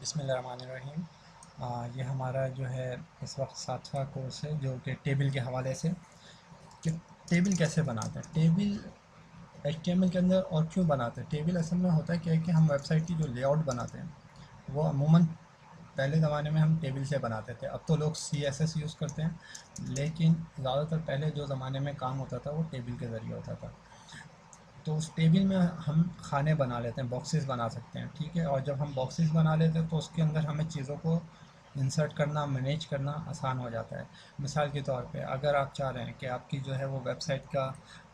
बिस्मिल्लाहिर्रहमानिर्रहीम। ये हमारा जो है इस वक्त 7वां कोर्स है जो कि टेबल के हवाले से कि टेबल कैसे बनाते हैं। टेबल एचटीएमएल के अंदर और क्यों बनाते हैं। टेबल असल में होता है क्या है कि हम वेबसाइट की जो लेआउट बनाते हैं वो अमूमन पहले ज़माने में हम टेबल से बनाते थे। अब तो लोग CSS यूज़ करते हैं, लेकिन ज़्यादातर पहले जो ज़माने में काम होता था वो टेबल के ज़रिए होता था। तो उस टेबल में हम खाने बना लेते हैं, बॉक्सेस बना सकते हैं, ठीक है। और जब हम बॉक्सेस बना लेते हैं तो उसके अंदर हमें चीज़ों को इंसर्ट करना, मैनेज करना आसान हो जाता है। मिसाल के तौर पे अगर आप चाह रहे हैं कि आपकी जो है वो वेबसाइट का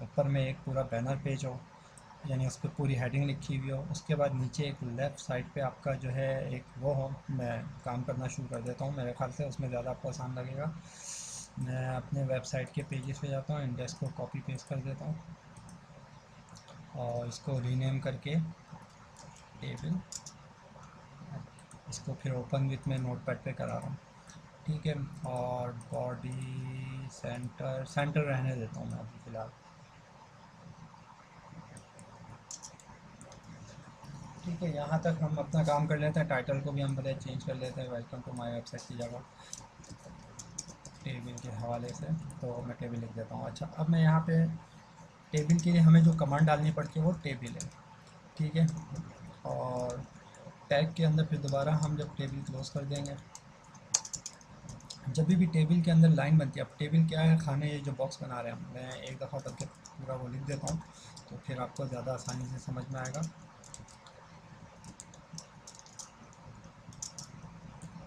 ऊपर में एक पूरा बैनर पेज हो, यानी उस पर पूरी हेडिंग लिखी हुई हो, उसके बाद नीचे एक लेफ़्ट साइड पे आपका जो है एक वो हो। मैं काम करना शुरू कर देता हूँ, मेरे ख्याल से उसमें ज़्यादा आपको आसान लगेगा। मैं अपने वेबसाइट के पेजेस पे जाता हूँ, इंडेक्स को कॉपी पेस्ट कर देता हूँ और इसको रीनेम करके टेबल, इसको फिर ओपन विथ में नोटपैड पे करा रहा हूँ, ठीक है। और बॉडी सेंटर सेंटर रहने देता हूँ मैं अभी फ़िलहाल, ठीक है। यहाँ तक हम अपना काम कर लेते हैं। टाइटल को भी हम पहले चेंज कर लेते हैं, वेलकम टू माय वेबसाइट की जगह टेबल के हवाले से, तो मैं टेबल लिख देता हूँ। अच्छा, अब मैं यहाँ पे टेबल के लिए हमें जो कमांड डालनी पड़ती है वो टेबल है, ठीक है। और टैग के अंदर फिर दोबारा हम जब टेबल क्लोज़ कर देंगे, जब भी टेबल के अंदर लाइन बनती है, अब टेबल क्या है, खाने ये जो बॉक्स बना रहे हैं हम, मैं एक दफ़ा करके पूरा वो लिख देता हूँ तो फिर आपको ज़्यादा आसानी से समझ में आएगा,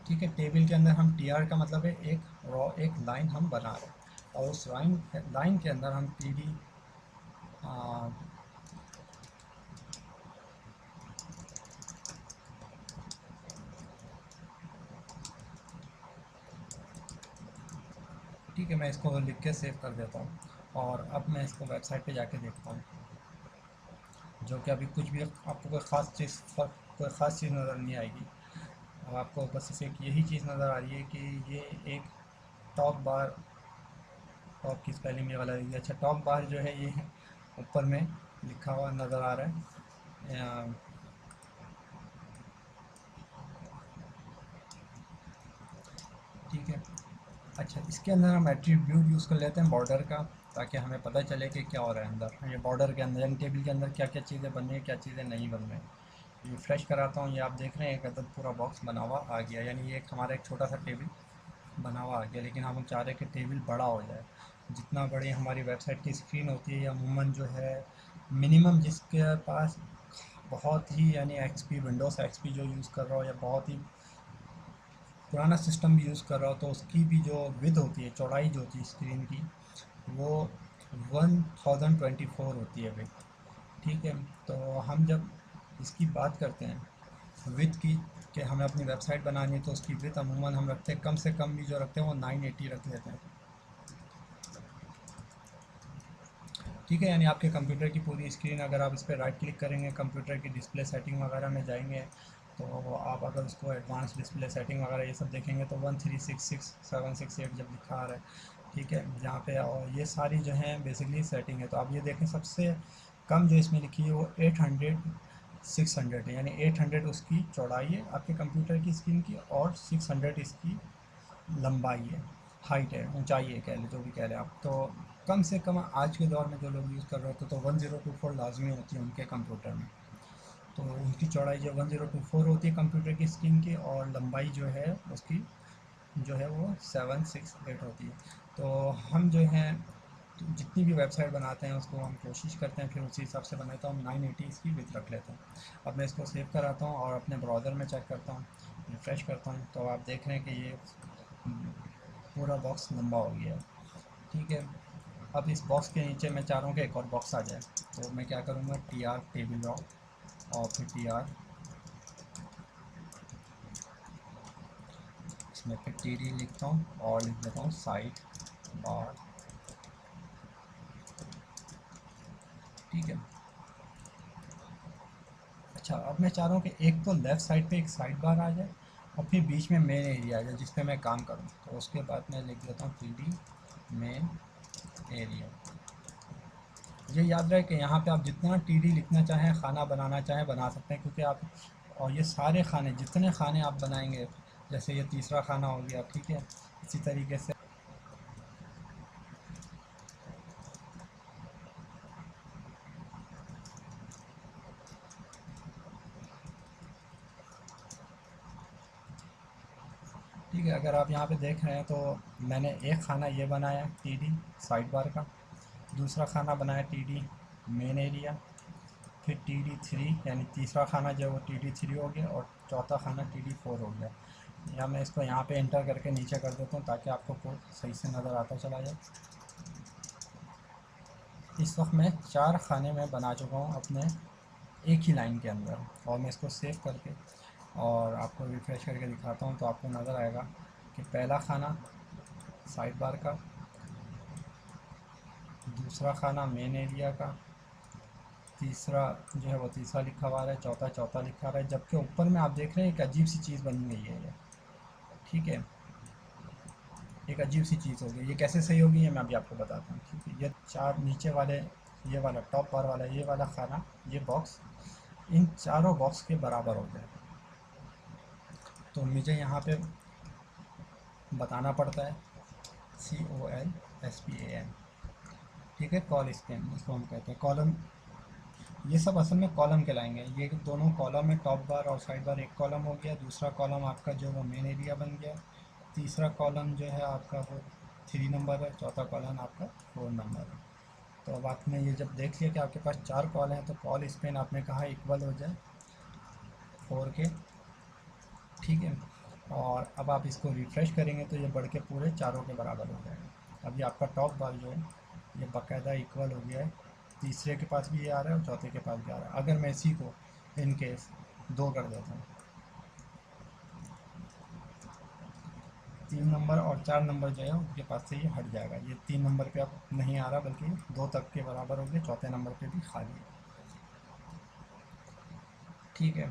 ठीक है। टेबल के अंदर हम TR का मतलब है एक लाइन हम बना रहे हैं और उस लाइन के अंदर हम PD ठीक है। मैं इसको लिख के सेव कर देता हूँ और अब मैं इसको वेबसाइट पे जाके देखता हूँ, जो कि अभी कुछ भी आपको कोई ख़ास चीज़ नज़र नहीं आएगी। अब आपको बस एक यही चीज़ नज़र आ रही है कि ये एक टॉप बार, टॉप की स्पेलिंग में गलत है। अच्छा, टॉप बार जो है ये ऊपर में लिखा हुआ नज़र आ रहा है, ठीक है। अच्छा, इसके अंदर हम एट्रीब्यूट यूज़ कर लेते हैं बॉर्डर का, ताकि हमें पता चले कि क्या हो रहा है अंदर। ये बॉर्डर के अंदर यानी टेबल के अंदर क्या क्या चीज़ें बन रही हैं, क्या चीज़ें नहीं बन रही हैं। रिफ्रेश कराता हूँ, ये आप देख रहे हैं एक अदद पूरा बॉक्स बना हुआ आ गया, यानी ये एक हमारा एक छोटा सा टेबल बना हुआ आ गया। लेकिन हम चाह रहे हैं कि टेबल बड़ा हो जाए। जितना बड़ी हमारी वेबसाइट की स्क्रीन होती है, या अमूमन जो है मिनिमम जिसके पास बहुत ही यानी XP, विंडोज़ XP जो यूज़ कर रहा हो या बहुत ही पुराना सिस्टम भी यूज़ कर रहा हो, तो उसकी भी जो विड्थ होती है, चौड़ाई जो होती है स्क्रीन की, वो 1024 होती है विड्थ, ठीक है। तो हम जब इसकी बात करते हैं विड्थ की, कि हमें अपनी वेबसाइट बनानी है, तो उसकी विड्थ अमूमन हम रखते हैं, कम से कम भी जो रखते हैं वो 980 रख लेते हैं, ठीक है। यानी आपके कंप्यूटर की पूरी स्क्रीन, अगर आप इस पर राइट क्लिक करेंगे, कंप्यूटर की डिस्प्ले सेटिंग वगैरह में जाएंगे, तो आप अगर उसको एडवांस डिस्प्ले सेटिंग वगैरह ये सब देखेंगे तो 1366768 जब लिखा आ रहा है, ठीक है, जहाँ पे और ये सारी जो हैं बेसिकली सेटिंग है। तो आप ये देखें सबसे कम जो इसमें लिखी है वो 800 600 है, यानी 800 उसकी चौड़ाई है आपके कंप्यूटर की स्क्रीन की, और 600 इसकी लंबाई है, हाइट है, ऊंचाई है, कह लें जो भी कह लें आप। तो कम से कम आज के दौर में जो लोग यूज़ कर रहे होते तो 1024 लाजमी होती है उनके कंप्यूटर में। तो उनकी चौड़ाई जो 1024 होती है कंप्यूटर की स्क्रीन की, और लंबाई जो है उसकी जो है वो 768 होती है। तो हम जो है जितनी भी वेबसाइट बनाते हैं उसको हम कोशिश करते हैं फिर उसी हिसाब से बनाता हूँ। 980 इसकी विड्थ रख लेता हूँ। अब मैं इसको सेव कराता हूँ और अपने ब्राउज़र में चेक करता हूँ, रिफ़्रेश करता हूँ, तो आप देख रहे हैं कि ये पूरा बॉक्स लंबा हो गया है, ठीक है। अब इस बॉक्स के नीचे मैं चाह रहा हूँ कि एक और बॉक्स आ जाए, तो मैं क्या करूँगा, TR टेबल रॉ और फिर TR, इसमें फिर TD लिखता हूँ और लिख देता हूँ साइड बार, ठीक है। अच्छा, अब मैं चाह रहा हूँ कि एक तो लेफ़्ट साइड पे एक साइड बार आ जाए और फिर बीच में मेन एरिया आ जाए जिस पे मैं काम करूँ। तो उसके बाद मैं लिख देता हूँ TD मेन एरिया। ये याद रहे कि यहाँ पे आप जितना TD लिखना चाहें, खाना बनाना चाहें, बना सकते हैं, क्योंकि आप और ये सारे खाने, जितने खाने आप बनाएंगे, जैसे ये तीसरा खाना हो गया, ठीक है, इसी तरीके से ठीक है। अगर आप यहाँ पे देख रहे हैं तो मैंने एक खाना ये बनाया टीडी साइड बार का, दूसरा खाना बनाया टीडी मेन एरिया, फिर TD3 यानी तीसरा खाना जो है वो TD3 हो गया, और चौथा खाना TD4 हो गया। या मैं इसको यहाँ पे एंटर करके नीचे कर देता हूँ ताकि आपको कोड सही से नज़र आता चला जाए। इस वक्त मैं 4 खाने में बना चुका हूँ अपने एक ही लाइन के अंदर, और मैं इसको सेव करके और आपको रिफ़्रेश करके दिखाता हूँ तो आपको नज़र आएगा कि पहला खाना साइड बार का, दूसरा खाना मेन एरिया का, तीसरा जो है वो तीसरा लिखा हुआ है, चौथा चौथा लिखा हुआ है, जबकि ऊपर में आप देख रहे हैं एक अजीब सी चीज़ बनी हुई है ये, ठीक है, एक अजीब सी चीज़ होगी। ये कैसे सही होगी ये मैं अभी आपको बताता हूँ, ठीक है। ये 4 नीचे वाले, ये वाला टॉप बार वाला, ये वाला खाना, ये बॉक्स इन चारों बॉक्स के बराबर हो जाए, तो मुझे यहाँ पे बताना पड़ता है COLSPAN, ठीक है, कॉल स्पैन इसको हम कहते हैं, कॉलम। ये सब असल में कॉलम कहलाएंगे। ये दोनों कॉलम है, टॉप बार और साइड बार एक कॉलम हो गया, दूसरा कॉलम आपका जो वो मेन एरिया बन गया, तीसरा कॉलम जो है आपका वो 3 नंबर है, चौथा कॉलम आपका 4 नंबर है। तो अब आपने ये जब देख लिया कि आपके पास 4 कॉल हैं, तो कॉल स्पेन आपने कहा इक्वल हो जाए 4 के, ठीक है। और अब आप इसको रिफ़्रेश करेंगे तो ये बढ़ के पूरे चारों के बराबर हो जाएगा। अभी आपका टॉप बार जो है ये बाकायदा इक्वल हो गया है, तीसरे के पास भी ये आ रहा है और चौथे के पास भी आ रहा है। अगर मैं इसी को इन केस 2 कर देता हूँ, 3 नंबर और 4 नंबर जो है उनके पास से ये हट जाएगा, ये 3 नंबर पे अब नहीं आ रहा बल्कि 2 तक के बराबर हो गया, चौथे नंबर पे भी खाली है, ठीक है।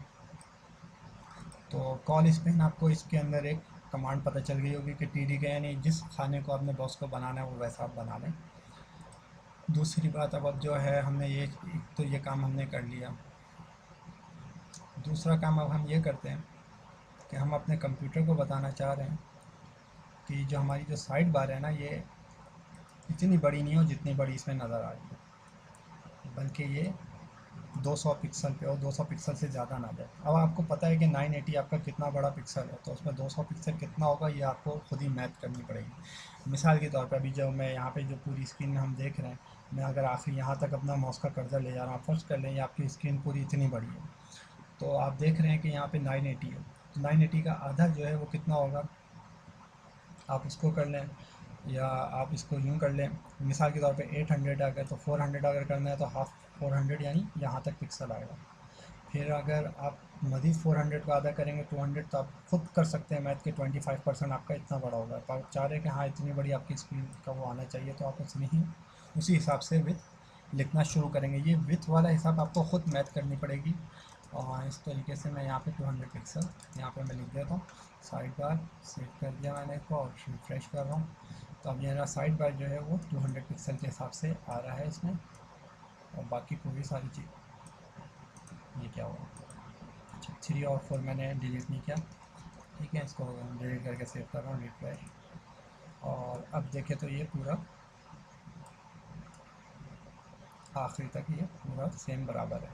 तो कॉल स्पेन आपको इसके अंदर एक कमांड पता चल गई होगी कि TD का, यानी जिस खाने को आपने बॉक्स को बनाना है वो वैसा आप बना लें। दूसरी बात, अब जो है हमने ये एक तो ये काम हमने कर लिया, दूसरा काम अब हम ये करते हैं कि हम अपने कंप्यूटर को बताना चाह रहे हैं कि जो हमारी जो साइड बार है ना, ये इतनी बड़ी नहीं हो जितनी बड़ी इसमें नज़र आ रही है, बल्कि ये 200 पिक्सल पे और 200 पिक्सल से ज़्यादा ना जाए। अब आपको पता है कि 980 आपका कितना बड़ा पिक्सल है, तो उसमें 200 पिक्सल कितना होगा ये आपको खुद ही मैथ करनी पड़ेगी। मिसाल के तौर पर अभी जो मैं यहाँ पे जो पूरी स्क्रीन में हम देख रहे हैं, मैं अगर आखिर यहाँ तक अपना माउस का कर्सर ले जा रहा हूँ, फर्स्ट कर लें ये आपकी स्क्रीन पूरी इतनी बड़ी है, तो आप देख रहे हैं कि यहाँ पे 980 है, तो 980 का आधा जो है वो कितना होगा, आप उसको कर लें, या आप इसको यूँ कर लें, मिसाल के तौर पे 800 अगर, तो 400 अगर करना है तो हाफ 400 यानी यहाँ तक पिक्सल आएगा। फिर अगर आप मज़ीद 400 का आधा करेंगे 200, तो आप खुद कर सकते हैं मैथ के 25% आपका इतना बड़ा होगा। तो आप चाह रहे हैं कि हाँ इतनी बड़ी आपकी स्क्रीन का वो आना चाहिए, तो आप उसमें ही उसी हिसाब से विथ लिखना शुरू करेंगे। ये विथ वाला हिसाब आपको खुद मैथ करनी पड़ेगी। और इस तरीके से मैं यहाँ पे 200 पिक्सल यहाँ पे मैं लिख देता हूँ, साइड बार सेव कर दिया मैंने इसको और रिफ्रेश कर रहा हूँ। तो अब मेरा साइड बार जो है वो 200 पिक्सल के हिसाब से आ रहा है इसमें, और बाकी पूरी सारी चीज़, ये क्या हुआ, अच्छा 3 और 4 मैंने डिलीट नहीं किया, ठीक है, इसको डिलीट करके सेव कर रहा हूँ, रिफ्रेश। और अब देखें तो ये पूरा आखिरी तक ये पूरा सेम बराबर है,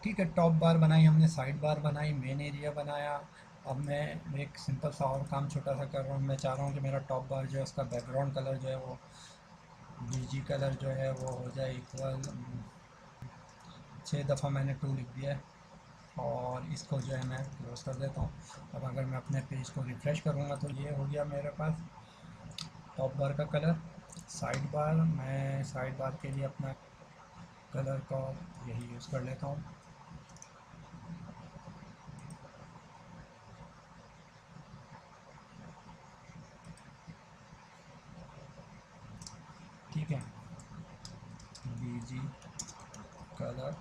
ठीक है। टॉप बार बनाई हमने, साइड बार बनाई, मेन एरिया बनाया। अब मैं एक सिंपल सा और काम छोटा सा कर रहा हूँ, मैं चाह रहा हूँ कि मेरा टॉप बार जो है उसका बैकग्राउंड कलर जो है वो BG कलर जो है वो हो जाए इक्वल, 6 दफ़ा मैंने 2 लिख दिया है, और इसको जो है मैं क्लोज कर देता हूँ। अब अगर मैं अपने पेज को रिफ़्रेश करूँगा तो ये हो गया मेरे पास टॉप बार का कलर। साइड बार, मैं साइड बार के लिए अपना कलर का यही यूज़ कर लेता हूँ, ठीक है, BG कलर,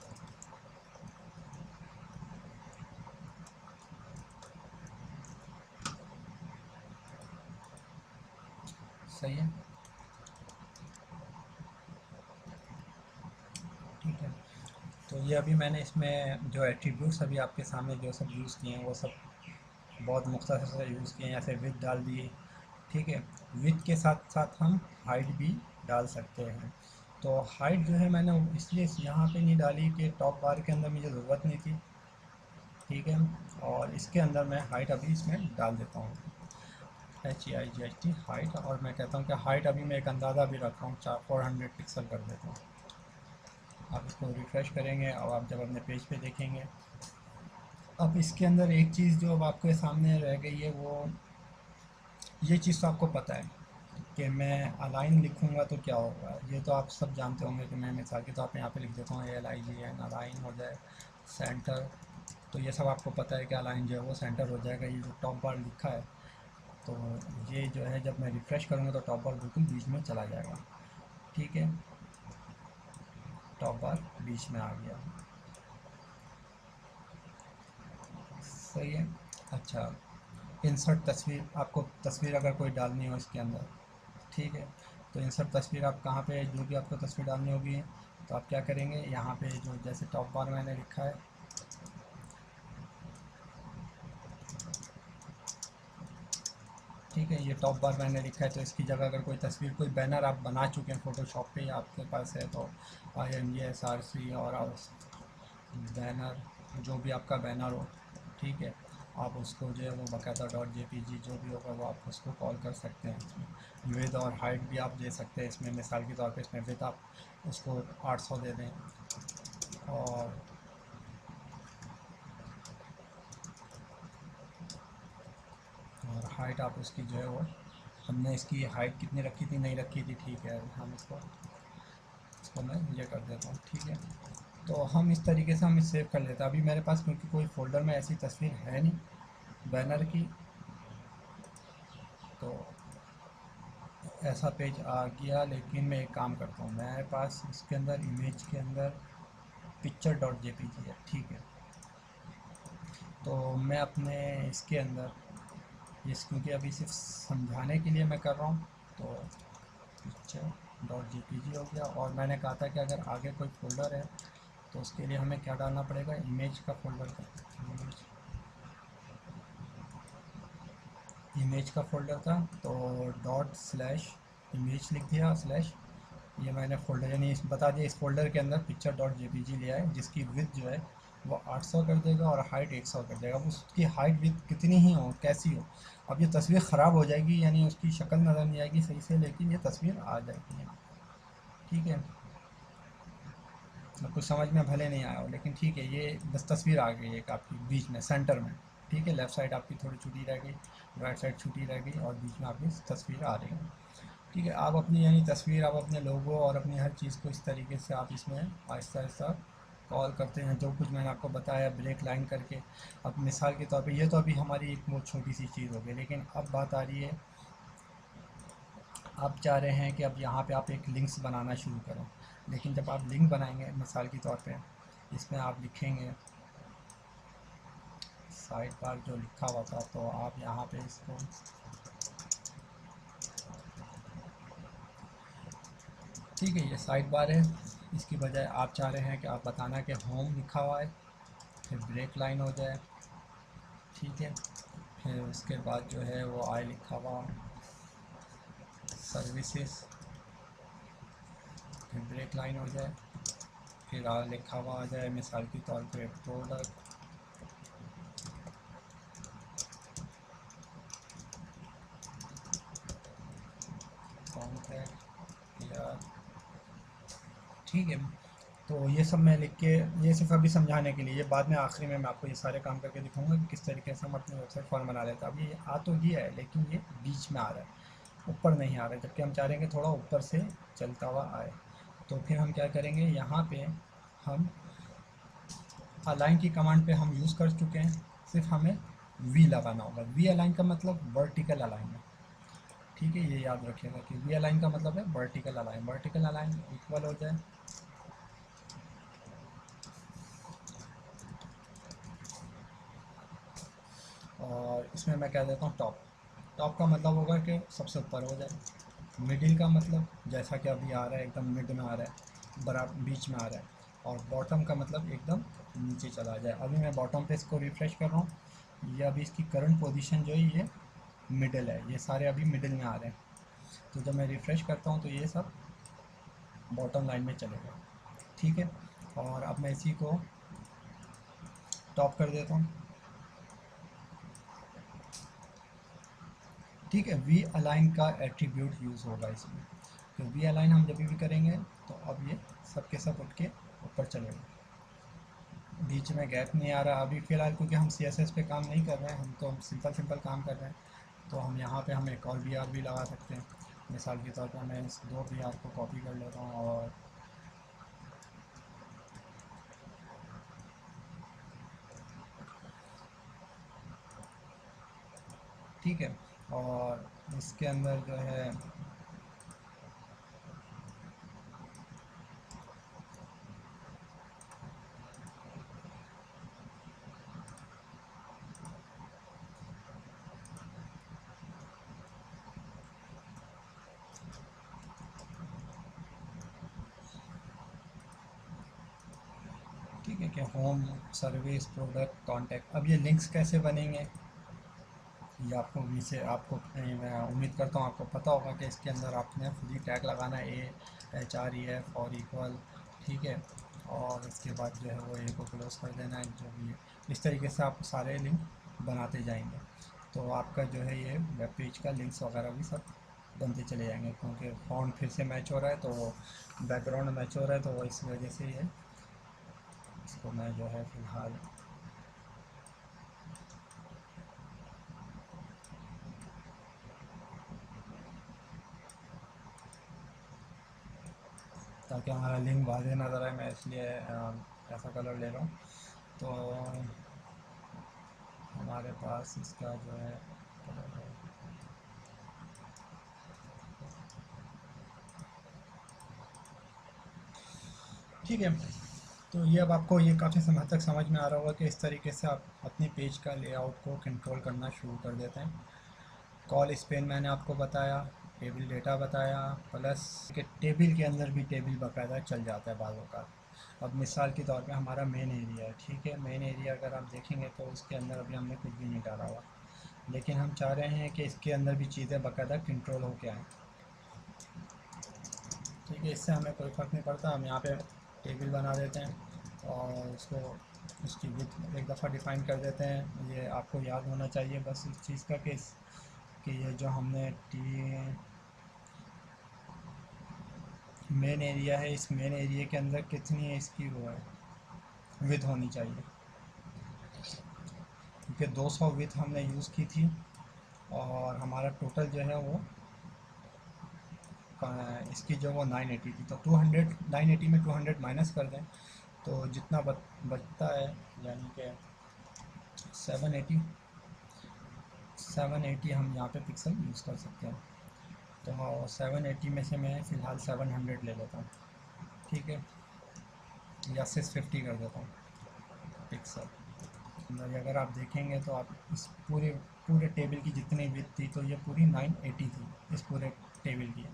सही है, ठीक है। तो ये अभी मैंने इसमें जो एट्रीब्यूट्स अभी आपके सामने जो सब यूज़ किए हैं वो सब बहुत मुख्तसर से यूज़ किए हैं। जैसे विथ डाल दिए, ठीक है। विथ के साथ साथ हम हाइट भी डाल सकते हैं। तो हाइट जो है मैंने इसलिए यहाँ पे नहीं डाली कि टॉप बार के अंदर मुझे ज़रूरत नहीं थी, ठीक है। और इसके अंदर मैं हाइट अभी इसमें डाल देता हूँ, HEIGHT हाइट। और मैं कहता हूँ कि हाइट अभी मैं एक अंदाज़ा भी रख रहा हूँ, 400 पिक्सल कर देता हूँ। आप इसको रिफ़्रेश करेंगे और आप जब अपने पेज पे देखेंगे, अब इसके अंदर एक चीज़ जो अब आपके सामने रह गई है, वो ये चीज़ तो आपको पता है कि मैं अलाइन लिखूंगा तो क्या होगा, ये तो आप सब जानते होंगे कि मैं मिसाल के तौर पे यहाँ पे लिख देता हूँ ALIGN, अलाइन हो जाए सेंटर। तो ये सब आपको पता है कि अलाइन जो है वो सेंटर हो जाएगा। ये जो टॉप बार लिखा है, तो ये जो है जब मैं रिफ़्रेश करूँगा तो टॉप बार बिल्कुल बीच में चला जाएगा, ठीक है। टॉप बार बीच में आ गया, सही है। अच्छा, इंसर्ट तस्वीर, आपको तस्वीर अगर कोई डालनी हो इसके अंदर, ठीक है। तो इंसर्ट तस्वीर आप कहाँ पे, जो भी आपको तस्वीर डालनी होगी तो आप क्या करेंगे, यहाँ पे जो जैसे टॉप बार मैंने लिखा है, ठीक है। ये टॉप बार मैंने लिखा है, तो इसकी जगह अगर कोई तस्वीर, कोई बैनर आप बना चुके हैं फ़ोटोशॉप पे या आपके पास है, तो IMESRC और आप बैनर, जो भी आपका बैनर हो, ठीक है, आप उसको जो है वो बाकायदा .jpg जो भी होगा वो आप उसको कॉल कर सकते हैं। विद और हाइट भी आप दे सकते हैं इसमें, मिसाल के तौर पे इसमें विद आप उसको 800 दे दें, और हाइट आप उसकी जो है वो, हमने इसकी हाइट कितनी रखी थी, नहीं रखी थी, ठीक है। हम इसको मैं ये कर देता हूँ, ठीक है। तो हम इस तरीके से हम इसे सेव कर लेते हैं। अभी मेरे पास क्योंकि कोई फ़ोल्डर में ऐसी तस्वीर है नहीं बैनर की, तो ऐसा पेज आ गया। लेकिन मैं एक काम करता हूँ, मेरे पास इसके अंदर इमेज के अंदर picture.jpg है, ठीक है। तो मैं अपने इसके अंदर इस, क्योंकि अभी सिर्फ समझाने के लिए मैं कर रहा हूँ, तो picture.jpg हो गया। और मैंने कहा था कि अगर आगे कोई फ़ोल्डर है तो उसके लिए हमें क्या डालना पड़ेगा, इमेज का फ़ोल्डर था, इमेज का फ़ोल्डर था। तो ./इमेज लिख दिया स्लैश, ये मैंने फ़ोल्डर यानी इस बता दिया, इस फ़ोल्डर के अंदर picture.jpg लिया है, जिसकी विड्थ जो है वो 800 कर देगा और हाइट 100 कर देगा। अब उसकी हाइट विड्थ कितनी ही हो, कैसी हो, अब ये तस्वीर ख़राब हो जाएगी, यानी उसकी शक्ल नज़र नहीं आएगी सही से, लेकिन ये तस्वीर आ जाएगी यहाँ, ठीक है। कुछ समझ में भले नहीं आया हो, लेकिन ठीक है, ये बस तस्वीर आ गई एक आपकी बीच में सेंटर में, ठीक है। लेफ़्ट साइड आपकी थोड़ी छुटी रह गई, राइट साइड छुटी रह गई, और बीच में आपकी तस्वीर आ रही है, ठीक है। आप अपनी यानी तस्वीर, आप अपने लोगो और अपनी हर चीज़ को इस तरीके से आप इसमें आहिस्ता आहिस्ता कॉल करते हैं, जो कुछ मैंने आपको बताया ब्रेक लाइन करके। अब मिसाल के तौर पे ये तो अभी हमारी एक बहुत छोटी सी चीज़ हो गई, लेकिन अब बात आ रही है, आप चाह रहे हैं कि अब यहाँ पे आप एक लिंक्स बनाना शुरू करें। लेकिन जब आप लिंक बनाएंगे, मिसाल के तौर पे इसमें आप लिखेंगे साइड बार जो लिखा हुआ था, तो आप यहाँ पे इसको, ठीक है, ये साइड बार है, इसकी बजाय आप चाह रहे हैं कि आप बताना कि होम लिखा हुआ है, फिर ब्रेक लाइन हो जाए, ठीक है। फिर उसके बाद जो है वो आई लिखा हुआ, सर्विसेज, फिर ब्रेक लाइन हो जाए, फिर आ लिखा हुआ आ जाए मिसाल के तौर पे प्रोडक्ट, कॉन्टैक्ट या, ठीक है। तो ये सब मैं लिख के, ये सिर्फ अभी समझाने के लिए, ये बाद में आखिरी में मैं आपको ये सारे काम करके दिखाऊंगा कि किस तरीके से हम अपनी वेबसाइट फॉर्म बना लेते हैं। अभी ये आ तो गया है, लेकिन ये बीच में आ रहा है, ऊपर नहीं आ रहा है, जबकि हम चाह रहे हैं कि थोड़ा ऊपर से चलता हुआ आए। तो फिर हम क्या करेंगे, यहाँ पे हम अलाइन की कमांड पे हम यूज़ कर चुके हैं, सिर्फ हमें वी लगाना होगा। वी अलाइन का मतलब वर्टिकल अलाइन है, ठीक है। ये याद रखिएगा कि वी अलाइन का मतलब है vertical align. Vertical align equal हो जाए, और इसमें मैं कह देता हूँ टॉप। टॉप का मतलब होगा कि सबसे ऊपर हो जाए। मिडिल का मतलब जैसा कि अभी आ रहा है एकदम मिड में आ रहा है, बराबर बीच में आ रहा है। और बॉटम का मतलब एकदम नीचे चला जाए। अभी मैं बॉटम पे इसको रिफ़्रेश कर रहा हूँ, ये अभी इसकी करंट पोजीशन जो है ये मिडिल है, ये सारे अभी मिडिल में आ रहे हैं। तो जब मैं रिफ़्रेश करता हूँ तो ये सब बॉटम लाइन में चलेगा, ठीक है। और अब मैं इसी को टॉप कर देता हूँ, ठीक है। वी अलाइन का एट्रीब्यूट यूज़ होगा इसमें, तो वी अलाइन हम जब भी करेंगे तो अब ये सब के सब उठ के ऊपर चलेगा, बीच में गैप नहीं आ रहा अभी फ़िलहाल, क्योंकि हम CSS पे काम नहीं कर रहे हैं, हम तो सिंपल काम कर रहे हैं। तो हम यहाँ पे हम एक और BR भी लगा सकते हैं। मिसाल के तौर पर मैं इस 2 BR को कॉपी कर लेता हूँ और ठीक है, और इसके अंदर जो है ठीक है कि होम, सर्विस, प्रोडक्ट, कॉन्टैक्ट। अब ये लिंक्स कैसे बनेंगे ये आपको से आपको मैं उम्मीद करता हूँ आपको पता होगा कि इसके अंदर आपने खुद ही टैग लगाना है, HREF और इक्वल, ठीक है। और इसके बाद जो है वो ए को क्लोज कर देना है, जो भी है इस तरीके से आप सारे लिंक बनाते जाएंगे, तो आपका जो है ये वेब पेज का लिंक्स वगैरह भी सब बनते चले जाएंगे। क्योंकि फ़ॉन्ट फिर से मैच हो रहा है, तो बैकग्राउंड मैच हो रहा है, तो इस वजह से ये इसको मैं जो है फ़िलहाल ताकि हमारा लिंक वाज़ेह नज़र आए, मैं इसलिए ऐसा कलर ले रहा हूँ। तो हमारे पास इसका जो है कलर है, ठीक है। तो ये अब आपको ये काफ़ी समय तक समझ में आ रहा होगा कि इस तरीके से आप अपने पेज का लेआउट को कंट्रोल करना शुरू कर देते हैं। कॉल स्पेन मैंने आपको बताया, टेबल डेटा बताया, प्लस के टेबल के अंदर भी टेबल बाकायदा चल जाता है बाज़ों का। अब मिसाल के तौर पे हमारा मेन एरिया है, ठीक है। मेन एरिया अगर आप देखेंगे तो उसके अंदर अभी हमने कुछ भी नहीं डाला हुआ, लेकिन हम चाह रहे हैं कि इसके अंदर भी चीज़ें बाकायदा कंट्रोल होके आएँ, ठीक है। इससे हमें कोई फ़र्क नहीं पड़ता, हम यहाँ पे टेबल बना देते हैं और उसको उसकी विड्थ एक दफ़ा डिफ़ाइन कर देते हैं। ये आपको याद होना चाहिए बस इस चीज़ का कि ये जो हमने टी मेन एरिया है, इस मेन एरिया के अंदर कितनी इसकी वो है विड्थ होनी चाहिए, क्योंकि 200 विड्थ हमने यूज़ की थी और हमारा टोटल जो है वो इसकी जो वो 980 थी, तो 200 980 में 200 माइनस कर दें तो जितना बचता है, यानी कि 780 780 हम यहाँ पे पिक्सल यूज़ कर सकते हैं। तो 780 में से मैं फ़िलहाल 700 ले लेता हूँ, ठीक है, या 650 कर देता हूँ पिक्सल। अगर आप देखेंगे तो आप इस पूरे पूरे टेबल की जितनी विड्थ थी तो ये पूरी 980 थी इस पूरे टेबल की।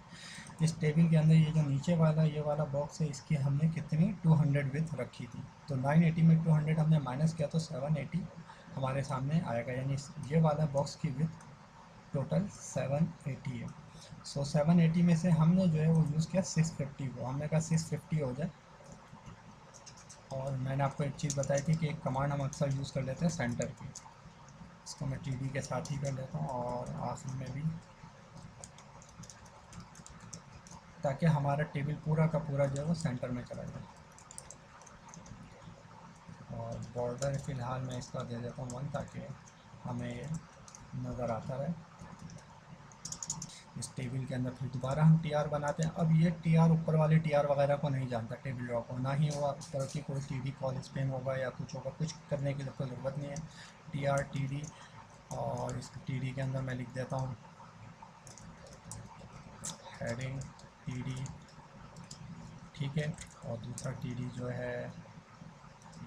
इस टेबल के अंदर ये जो नीचे वाला ये वाला बॉक्स है, इसकी हमने कितनी 200 विड्थ रखी थी, तो 980 में 200 हमने माइनस किया तो 780 हमारे सामने आएगा, यानी ये वाला बॉक्स की विड्थ टोटल 780 है। सो 780 में से हमने जो है वो यूज़ किया 650 को, हमने कहा 650 हो जाए। और मैंने आपको एक चीज़ बताई थी कि एक कमांड हम अक्सर यूज़ कर लेते हैं सेंटर की, इसको मैं TD के साथ ही कर लेता हूँ और आखिर में भी, ताकि हमारा टेबल पूरा का पूरा जो है वो सेंटर में चला जाए। और बॉर्डर फ़िलहाल मैं इसका दे देता हूँ 1, ताकि हमें ये नज़र आता रहे। इस टेबल के अंदर फिर दोबारा हम TR बनाते हैं। अब ये TR ऊपर वाले TR वगैरह को नहीं जानता टेबल ड्रॉ को, ना ही वो इस तरह की कोई TD कॉल स्पेन होगा या कुछ होगा, कुछ करने की कोई ज़रूरत नहीं है। TR TD, और इस TD के अंदर मैं लिख देता हूँ हेडिंग TD, ठीक है। और दूसरा TD जो है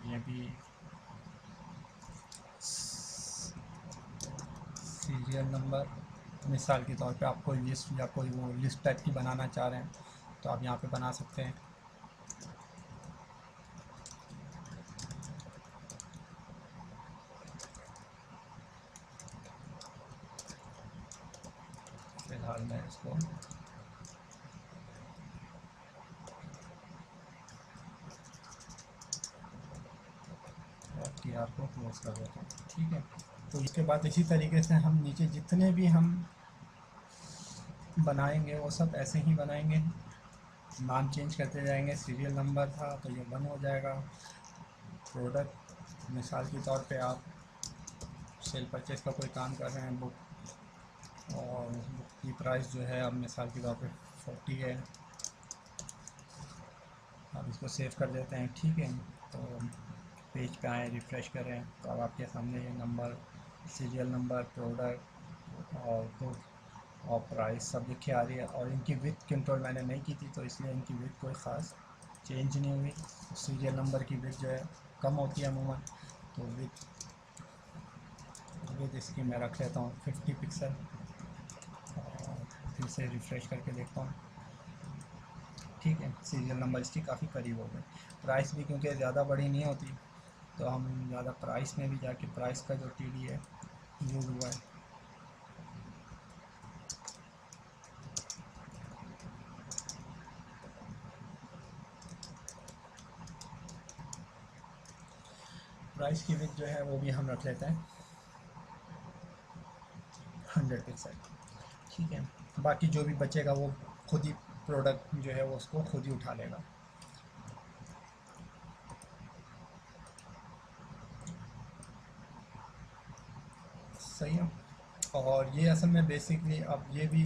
ये भी सीरियल नंबर, मिसाल के तौर पे आप कोई लिस्ट या कोई वो लिस्ट टाइप की बनाना चाह रहे हैं तो आप यहाँ पे बना सकते हैं। फ़िलहाल मैं इसको TR को क्लोज कर देता हूँ। ठीक है, तो इसके बाद इसी तरीके से हम नीचे जितने भी हम बनाएंगे वो सब ऐसे ही बनाएंगे, नाम चेंज करते जाएंगे। सीरियल नंबर था तो ये 1 हो जाएगा। प्रोडक्ट, मिसाल के तौर पे आप सेल परचेज का कोई काम कर रहे हैं, बुक, और बुक की प्राइस जो है अब मिसाल के तौर पे 40 है। अब इसको सेव कर देते हैं। ठीक है, तो पेज पे आए, रिफ़्रेश करें तो अब आपके सामने ये नंबर, सीरियल नंबर, प्रोडक्ट और बुक और प्राइस सब लिखे आ रही है। और इनकी विड्थ कंट्रोल मैंने नहीं की थी तो इसलिए इनकी विड्थ कोई ख़ास चेंज नहीं हुई। सीरियल नंबर की विड्थ जो है कम होती है अमूमन, तो विड्थ इसकी मैं रख लेता हूँ 50 पिक्सल। और फिर से रिफ़्रेश करके देखता हूँ। ठीक है, सीरियल नंबर इसकी काफ़ी करीब हो गए। प्राइस भी क्योंकि ज़्यादा बड़ी नहीं होती तो हम ज़्यादा प्राइस में भी जाके प्राइस का जो TD है यूज़ हुआ है। प्राइस की विड्थ जो है वो भी हम रख लेते हैं 100 पिक्सल। ठीक है, बाकी जो भी बचेगा वो खुद ही प्रोडक्ट जो है वो उसको खुद ही उठा लेगा। सही है। और ये असल में बेसिकली अब ये भी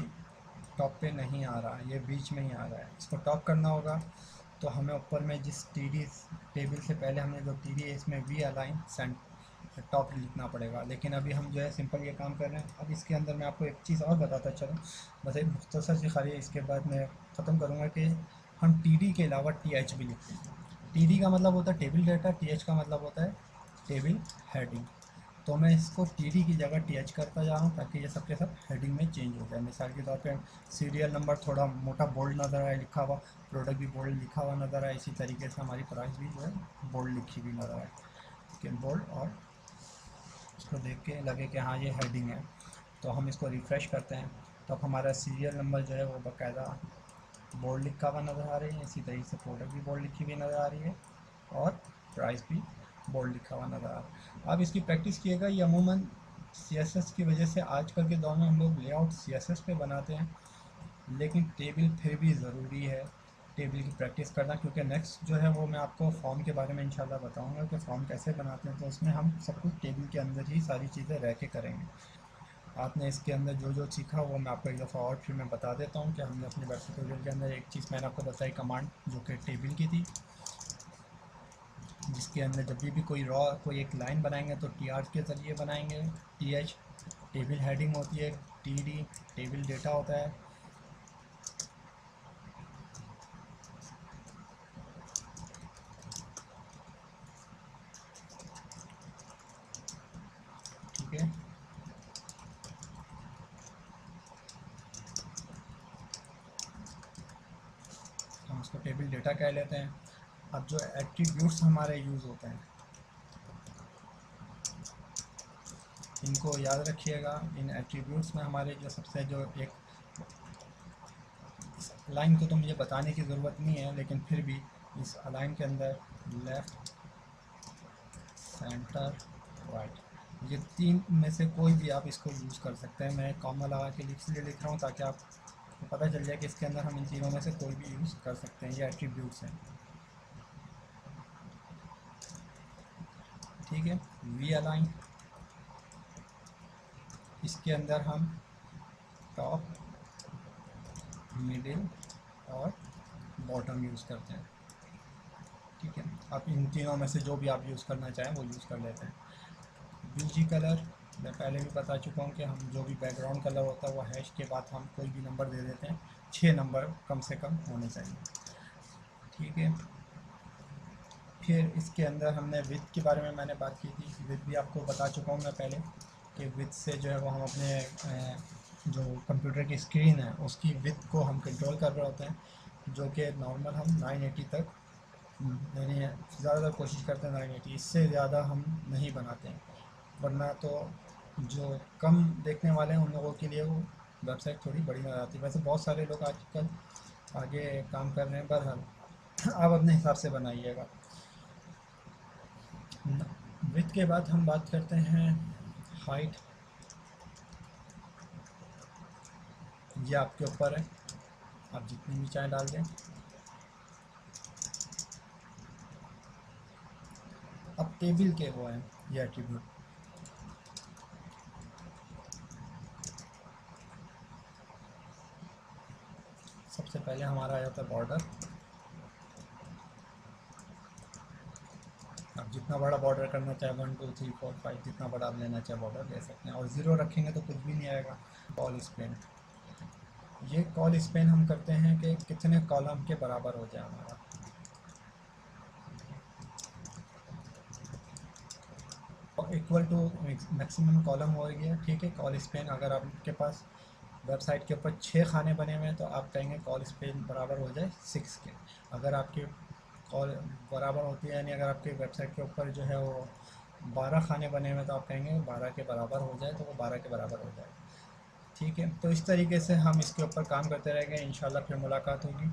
टॉप पे नहीं आ रहा है, ये बीच में ही आ रहा है। इसको टॉप करना होगा तो हमें ऊपर में जिस TD टेबल से पहले हमने जो TD है इसमें वी अलाइन सेंट टॉप लिखना पड़ेगा। लेकिन अभी हम जो है सिंपल ये काम कर रहे हैं। अब इसके अंदर मैं आपको एक चीज़ और बताता चलूँ, बस एक मुख्तसर सी खाली, इसके बाद मैं ख़त्म करूँगा कि हम TD के अलावा TH भी लिखते हैं। TD का मतलब होता है टेबल डाटा, TH का मतलब होता है टेबल हेडिंग। तो मैं इसको TD की जगह TH करता जा रहा हूँ ताकि ये सब के सब हेडिंग में चेंज हो जाए। मिसाल के तौर पे सीरियल नंबर थोड़ा मोटा बोल्ड नज़र आए लिखा हुआ, प्रोडक्ट भी बोल्ड लिखा हुआ नज़र आए, इसी तरीके से हमारी प्राइस भी जो है बोल्ड लिखी हुई नज़र आए कि बोल्ड, और इसको देख के लगे कि हाँ ये हेडिंग है। तो हम इसको रिफ़्रेश करते हैं तो अब हमारा सीरियल नंबर जो है वो बाकायदा बोल्ड लिखा हुआ नज़र आ रही है। इसी तरीके से प्रोडक्ट भी बोल्ड लिखी हुई नज़र आ रही है और प्राइस भी बोल्ड लिखा हुआ नज़र आ रहा है। आप इसकी प्रैक्टिस कीजिएगा। ये अमूमन CSS की वजह से आजकल के दौर में हम लोग लेआउट CSS पे बनाते हैं, लेकिन टेबल फिर भी ज़रूरी है टेबल की प्रैक्टिस करना, क्योंकि नेक्स्ट जो है वो मैं आपको फॉर्म के बारे में इंशाल्लाह बताऊंगा कि फॉर्म कैसे बनाते हैं। तो उसमें हम सब कुछ टेबल के अंदर ही सारी चीज़ें रह के करेंगे। आपने इसके अंदर जो जो सीखा वो मैं आपको एक दफ़ा और फिर मैं बता देता हूँ कि हमने अपने वेब ट्यूटोरियल के अंदर एक चीज़ मैंने आपको बताई, कमांड जो कि टेबल की थी, जिसके अंदर जब भी कोई एक लाइन बनाएंगे तो TR के ज़रिए बनाएंगे। TH टेबल हेडिंग होती है, TD टेबल डेटा होता है। ठीक है, हम उसको टेबल डेटा कह लेते हैं। अब जो एट्रीब्यूट्स हमारे यूज़ होते हैं इनको याद रखिएगा। इन एट्रीब्यूट्स में हमारे जो सबसे जो एक लाइन को तो मुझे बताने की ज़रूरत नहीं है, लेकिन फिर भी इस अलाइन के अंदर लेफ़्ट, सेंटर, राइट, ये 3 में से कोई भी आप इसको यूज़ कर सकते हैं। मैं कॉमा लगा के इसलिए लिख रहा हूँ ताकि आपको पता चल जाए कि इसके अंदर हम इन तीनों में से कोई भी यूज़ कर सकते हैं। ये एट्रीब्यूट्स हैं। ठीक है, वी अलाइन, इसके अंदर हम टॉप, मिडिल और बॉटम यूज़ करते हैं। ठीक है, आप इन तीनों में से जो भी आप यूज़ करना चाहें वो यूज़ कर लेते हैं। BG कलर मैं पहले भी बता चुका हूँ कि हम जो भी बैकग्राउंड कलर होता है वो हैश के बाद हम कोई भी नंबर दे देते हैं, 6 नंबर कम से कम होने चाहिए। ठीक है, फिर इसके अंदर हमने विड्थ के बारे में मैंने बात की थी। विड्थ भी आपको बता चुका हूँ मैं पहले कि विड्थ से जो है वो हम अपने जो कंप्यूटर की स्क्रीन है उसकी विड्थ को हम कंट्रोल कर रहे होते हैं, जो कि नॉर्मल हम 980 तक, यानी ज़्यादातर कोशिश करते हैं 980, इससे ज़्यादा हम नहीं बनाते हैं। वरना तो जो कम देखने वाले हैं उन लोगों के लिए वो वेबसाइट थोड़ी बड़ी नज़र आती है। वैसे बहुत सारे लोग आजकल आगे काम कर रहे हैं, बहरहाल आप अपने हिसाब से बनाइएगा। विड्थ के बाद हम बात करते हैं हाइट। ये आपके ऊपर है, आप जितनी भी चाहें डाल दें। अब टेबल के वो हैं ये एट्रीब्यूट। सबसे पहले हमारा आ जाता है बॉर्डर। आप जितना बड़ा बॉर्डर करना चाहे 1 2 3 4 5 जितना बड़ा आप लेना चाहे बॉर्डर ले सकते हैं, और ज़ीरो रखेंगे तो कुछ भी नहीं आएगा। कॉल स्पेन, ये कॉल स्पेन हम करते हैं कि कितने कॉलम के बराबर हो जाए हमारा। इक्वल टू मैक्सिमम कॉलम हो गया, ठीक है। कॉल स्पेन अगर आपके पास वेबसाइट के ऊपर 6 खाने बने हुए हैं तो आप कहेंगे कॉल स्पेन बराबर हो जाए 6 के। अगर आपके कॉल बराबर होती है, यानी अगर आपके वेबसाइट के ऊपर जो है वो 12 खाने बने हुए हैं तो आप कहेंगे 12 के बराबर हो जाए, तो वो 12 के बराबर हो जाए, ठीक है। तो इस तरीके से हम इसके ऊपर काम करते रहेंगे, इंशाल्लाह फिर मुलाकात होगी।